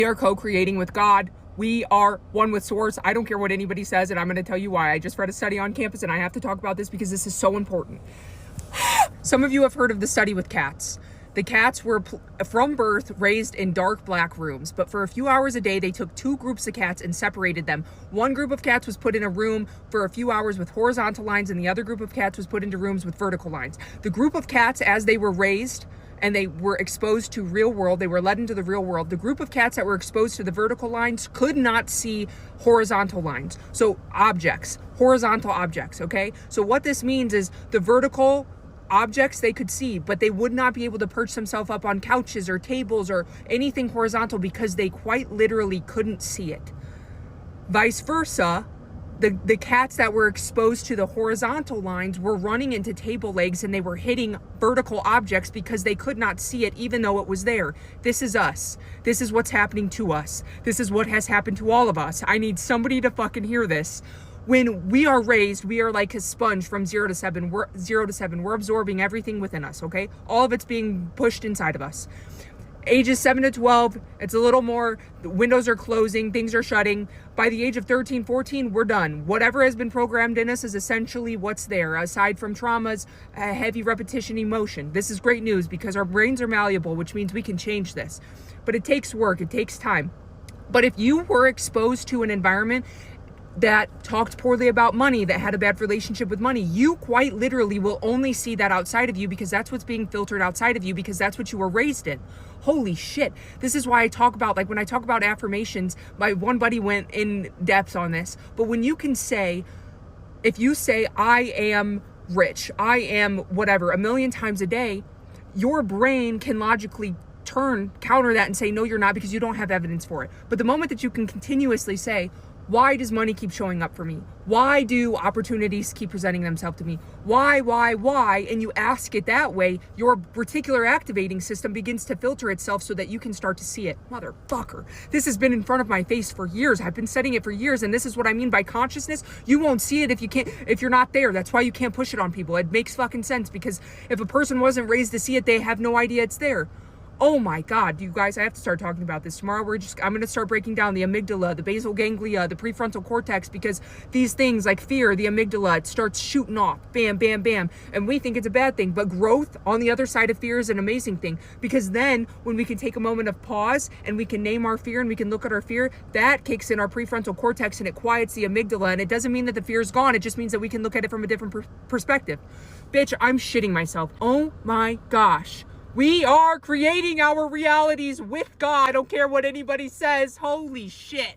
We are co-creating with God. We are one with source. I don't care what anybody says, and I'm going to tell you why. I just read a study on campus, and I have to talk about this because this is so important. Some of you have heard of the study with cats. The cats were from birth raised in dark black rooms, but for a few hours a day, they took two groups of cats and separated them. One group of cats was put in a room for a few hours with horizontal lines, and the other group of cats was put into rooms with vertical lines. The group of cats, as they were raised and they were exposed to real world, they were led into the real world. The group of cats that were exposed to the vertical lines could not see horizontal lines. So objects, horizontal objects, okay? So what this means is the vertical objects they could see, but they would not be able to perch themselves up on couches or tables or anything horizontal because they quite literally couldn't see it. Vice versa, the cats that were exposed to the horizontal lines were running into table legs and they were hitting vertical objects because they could not see it even though it was there. This is us. This is what's happening to us. This is what has happened to all of us. I need somebody to fucking hear this. When we are raised, we are like a sponge from 0 to 7. We're 0 to 7. We're absorbing everything within us, okay? All of it's being pushed inside of us. Ages 7 to 12, it's a little more, the windows are closing, things are shutting. By the age of 13, 14, we're done. Whatever has been programmed in us is essentially what's there, aside from traumas, heavy repetition, emotion. This is great news because our brains are malleable, which means we can change this. But it takes work, it takes time. But if you were exposed to an environment that talked poorly about money, that had a bad relationship with money, you quite literally will only see that outside of you because that's what's being filtered outside of you because that's what you were raised in. Holy shit. This is why I talk about, like when I talk about affirmations, my one buddy went in depth on this, but when you can say, if you say, I am rich, I am whatever, 1,000,000 times a day, your brain can logically counter that and say, no, you're not, because you don't have evidence for it. But the moment that you can continuously say, why does money keep showing up for me? Why do opportunities keep presenting themselves to me? Why? And you ask it that way, your reticular activating system begins to filter itself so that you can start to see it. Motherfucker. This has been in front of my face for years. I've been studying it for years, and this is what I mean by consciousness. You won't see it if you're not there. That's why you can't push it on people. It makes fucking sense because if a person wasn't raised to see it, they have no idea it's there. Oh my God, you guys, I have to start talking about this. Tomorrow I'm going to start breaking down the amygdala, the basal ganglia, the prefrontal cortex, because these things like fear, the amygdala, it starts shooting off, bam, bam, bam. And we think it's a bad thing, but growth on the other side of fear is an amazing thing, because then when we can take a moment of pause and we can name our fear and we can look at our fear, that kicks in our prefrontal cortex and it quiets the amygdala. And it doesn't mean that the fear is gone. It just means that we can look at it from a different perspective. Bitch, I'm shitting myself. Oh my gosh. We are creating our realities with God. I don't care what anybody says. Holy shit.